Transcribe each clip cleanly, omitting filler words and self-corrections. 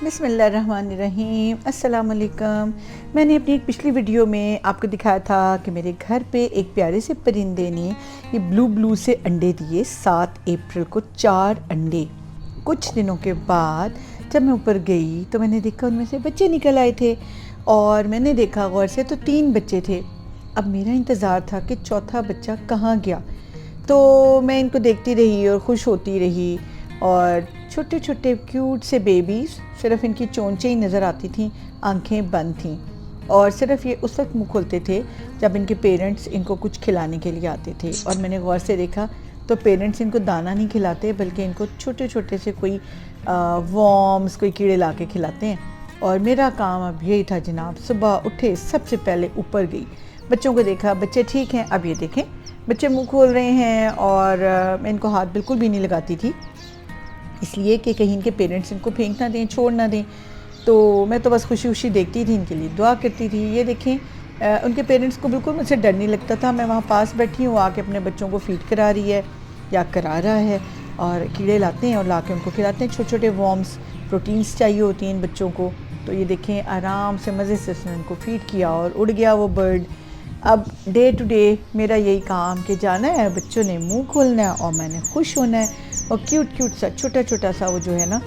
बिस्मिल्लाहिर्रहमानिर्रहीम, अस्सलाम वालेकुम। मैंने अपनी एक पिछली वीडियो में आपको दिखाया था कि मेरे घर पे एक प्यारे से परिंदे ने ये ब्लू से अंडे दिए। 7 अप्रैल को 4 अंडे। कुछ दिनों के बाद जब मैं ऊपर गई तो मैंने देखा उनमें से बच्चे निकल आए थे और मैंने देखा गौर से तो 3 बच्चे थे। अब मेरा इंतज़ार था कि चौथा बच्चा कहाँ गया, तो मैं इनको देखती रही और खुश होती रही। और छोटे छोटे क्यूट से बेबीज़, सिर्फ इनकी चोंचें ही नज़र आती थीं, आंखें बंद थीं और सिर्फ ये उस वक्त मुँह खोलते थे जब इनके पेरेंट्स इनको कुछ खिलाने के लिए आते थे। और मैंने गौर से देखा तो पेरेंट्स इनको दाना नहीं खिलाते बल्कि इनको छोटे छोटे से कोई वॉर्म्स, कोई कीड़े ला के खिलाते हैं। और मेरा काम अब यही था जनाब, सुबह उठे सबसे पहले ऊपर गई, बच्चों को देखा, बच्चे ठीक हैं। अब ये देखें बच्चे मुँह खोल रहे हैं और मैं इनको हाथ बिल्कुल भी नहीं लगाती थी, इसलिए कि कहीं इनके पेरेंट्स इनको फेंक ना दें, छोड़ ना दें। तो मैं तो बस खुशी खुशी देखती थी, इनके लिए दुआ करती थी। ये देखें उनके पेरेंट्स को बिल्कुल मुझसे डर नहीं लगता था। मैं वहाँ पास बैठी हूँ, आके अपने बच्चों को फीड करा रही है या करा रहा है और कीड़े लाते हैं और ला के उनको खिलाते हैं। छोटे छोटे वॉर्म्स, प्रोटीन्स चाहिए होती हैं इन बच्चों को। तो ये देखें आराम से मज़े से उसने उनको फीड किया और उड़ गया वो बर्ड। अब डे टू डे मेरा यही काम कि जाना है, बच्चों ने मुंह खोलना है और मैंने खुश होना है। और क्यूट सा छोटा छोटा सा वो जो है ना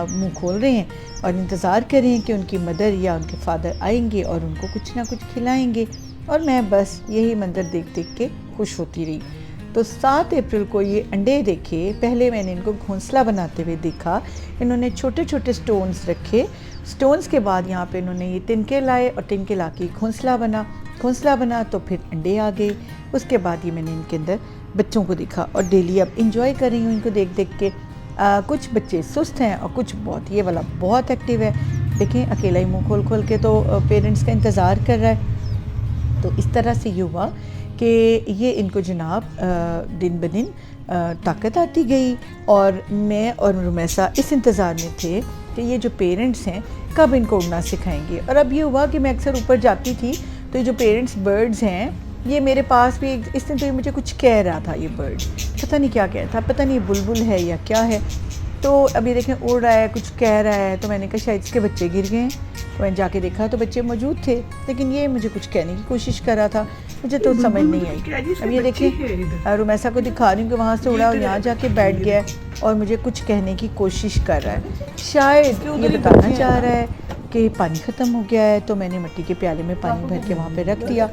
मुंह खोल रहे हैं और इंतज़ार कर रहे हैं कि उनकी मदर या उनके फादर आएंगे और उनको कुछ ना कुछ खिलाएंगे। और मैं बस यही मंजर देख देख के खुश होती रही। तो 7 अप्रैल को ये अंडे देखे। पहले मैंने इनको घोंसला बनाते हुए देखा। इन्होंने छोटे छोटे स्टोन्स रखे, स्टोन्स के बाद यहाँ पे इन्होंने ये तिनके लाए और तिनके ला के घोंसला बना तो फिर अंडे आ गए। उसके बाद ये मैंने इनके अंदर बच्चों को देखा और डेली अब इंजॉय कर रही हूँ इनको देख देख के। कुछ बच्चे सुस्त हैं और कुछ बहुत, ये वाला बहुत एक्टिव है। देखें अकेला ही मुँह खोल खोल के तो पेरेंट्स का इंतज़ार कर रहा है। तो इस तरह से ये हुआ कि ये इनको जनाब दिन ब दिन ताकत आती गई। और मैं और रुमैसा इस इंतज़ार में थे कि ये जो पेरेंट्स हैं कब इनको उड़ना सिखाएंगे। और अब ये हुआ कि मैं अक्सर ऊपर जाती थी तो ये जो पेरेंट्स बर्ड्स हैं ये मेरे पास भी इस दिन तो ये मुझे कुछ कह रहा था। ये बर्ड पता नहीं क्या कह रहा था, पता नहीं बुलबुल है या क्या है। तो अभी देखें उड़ रहा है, कुछ कह रहा है। तो मैंने कहा शायद इसके बच्चे गिर गए हैं। तो मैंने जाके देखा तो बच्चे मौजूद थे, लेकिन ये मुझे कुछ कहने की कोशिश कर रहा था, मुझे तो समझ नहीं आई। अब ये देखें रुमैसा को दिखा रही हूँ कि वहाँ से उड़ा और यहाँ जाके बैठ गया और मुझे कुछ कहने की कोशिश कर रहा है। शायद ये बताना चाह रहा है कि पानी ख़त्म हो गया है, तो मैंने मिट्टी के प्याले में पानी भर के वहाँ पे रख दिया।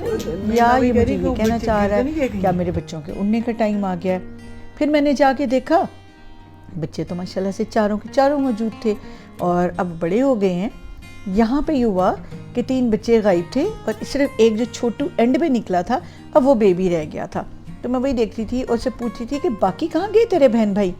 या ये मुझे ये कहना चाह रहा है क्या मेरे बच्चों के उड़ने का टाइम आ गया है। फिर मैंने जाके देखा बच्चे तो माशाल्लाह से चारों के चारों मौजूद थे और अब बड़े हो गए हैं। यहाँ पे ये हुआ कि 3 बच्चे गायब थे और सिर्फ एक जो छोटू एंड पे निकला था, अब वो बेबी रह गया था। तो मैं वही देखती थी और उससे पूछती थी कि बाकी कहाँ गए तेरे बहन भाई।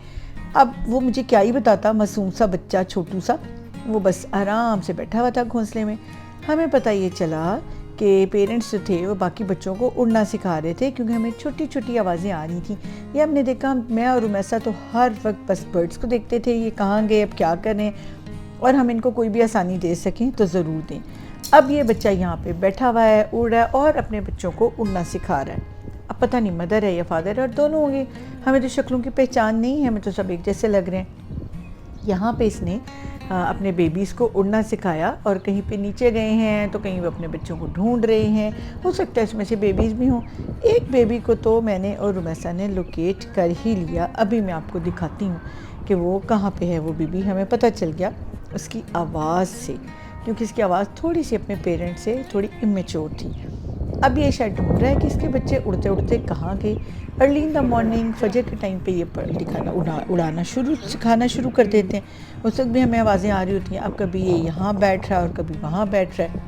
अब वो मुझे क्या ही बताता, मासूम सा बच्चा छोटू सा, वो बस आराम से बैठा हुआ था घोंसले में। हमें पता ये चला कि पेरेंट्स जो थे वो बाकी बच्चों को उड़ना सिखा रहे थे, क्योंकि हमें छोटी छोटी आवाज़ें आ रही थी। ये हमने देखा, मैं और रुमैसा तो हर वक्त बस बर्ड्स को देखते थे, ये कहाँ गए, अब क्या करें, और हम इनको कोई भी आसानी दे सकें तो ज़रूर दें। अब ये बच्चा यहाँ पे बैठा हुआ है, उड़ रहा है और अपने बच्चों को उड़ना सिखा रहा है। अब पता नहीं मदर है या फादर है, और दोनों होंगे, हमें तो शक्लों की पहचान नहीं है, हमें तो सब एक जैसे लग रहे हैं। यहाँ पे इसने अपने बेबीज़ को उड़ना सिखाया और कहीं पे नीचे गए हैं तो कहीं वो अपने बच्चों को ढूंढ रहे हैं। हो सकता है इसमें से बेबीज़ भी हों। एक बेबी को तो मैंने और रुमैसा ने लोकेट कर ही लिया। अभी मैं आपको दिखाती हूँ कि वो कहाँ पे है। वो बेबी हमें पता चल गया उसकी आवाज़ से, क्योंकि इसकी आवाज़ थोड़ी सी अपने पेरेंट्स से थोड़ी इमेच्योर थी। अब ये शायद ढूंढ रहा है कि इसके बच्चे उड़ते उड़ते कहाँ गए। अर्ली इन द मॉर्निंग फजर के टाइम पे ये उड़ाना सिखाना शुरू कर देते हैं। उस वक्त भी हमें आवाज़ें आ रही होती हैं। अब कभी ये यहाँ बैठ रहा है और कभी वहाँ बैठ रहा है।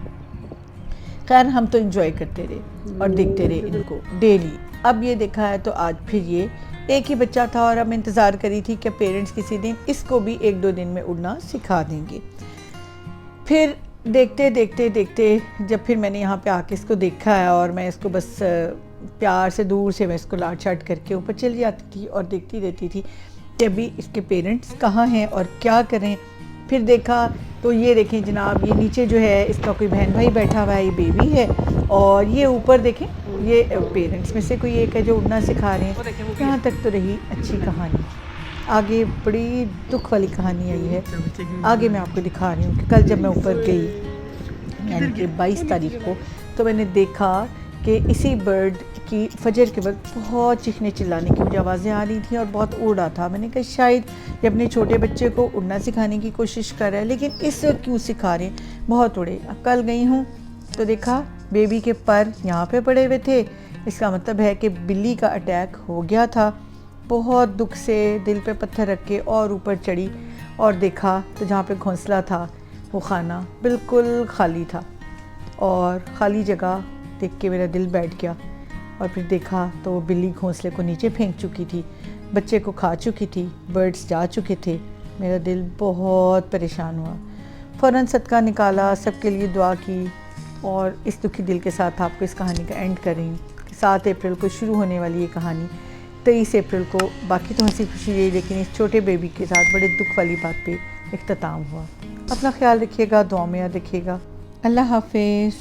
खैर हम तो इंजॉय करते रहे और देखते रहे इनको डेली। अब ये देखा है तो आज फिर ये एक ही बच्चा था और अब मैं इंतज़ार करी थी कि पेरेंट्स किसी दिन इसको भी 1-2 दिन में उड़ना सिखा देंगे। फिर देखते देखते देखते जब फिर मैंने यहाँ पे आके इसको देखा है और मैं इसको बस प्यार से दूर से मैं इसको लाट शाट करके ऊपर चली जाती थी और देखती रहती थी कि अभी इसके पेरेंट्स कहाँ हैं और क्या करें। फिर देखा तो ये देखें जनाब, ये नीचे जो है इसका कोई बहन भाई बैठा हुआ है, ये बेबी है, और ये ऊपर देखें ये पेरेंट्स में से कोई एक है जो उड़ना सिखा रहे हैं। यहाँ तक तो रही अच्छी कहानी। आगे बड़ी दुख वाली कहानी आई है। आगे मैं आपको दिखा रही हूँ कि कल जब मैं ऊपर गई यानी कि 22 तारीख को, तो मैंने देखा कि इसी बर्ड की फजर के वक्त बहुत चीखने चिल्लाने की मुझे आवाज़ें आ रही थी और बहुत उड़ रहा था। मैंने कहा शायद ये अपने छोटे बच्चे को उड़ना सिखाने की कोशिश कर रहा है, लेकिन इस वक्त क्यों सिखा रहे हैं। बहुत उड़े। अब कल गई हूँ तो देखा बेबी के पर यहाँ पे पड़े हुए थे। इसका मतलब है कि बिल्ली का अटैक हो गया था। बहुत दुख से दिल पे पत्थर रख के और ऊपर चढ़ी और देखा तो जहाँ पे घोंसला था वो खाना बिल्कुल खाली था, और ख़ाली जगह देख के मेरा दिल बैठ गया। और फिर देखा तो वो बिल्ली घोंसले को नीचे फेंक चुकी थी, बच्चे को खा चुकी थी, बर्ड्स जा चुके थे। मेरा दिल बहुत परेशान हुआ। फ़ौरन सदका निकाला, सबके लिए दुआ की, और इस दुखी दिल के साथ आपको इस कहानी का एंड कर रही हूँ। 7 अप्रैल को शुरू होने वाली ये कहानी 23 अप्रैल को, बाकी तो हंसी खुशी रही, लेकिन इस छोटे बेबी के साथ बड़े दुख वाली बात पे इख्तिताम हुआ। अपना ख्याल रखिएगा, दुआ में याद रखिएगा। अल्लाह हाफिज़।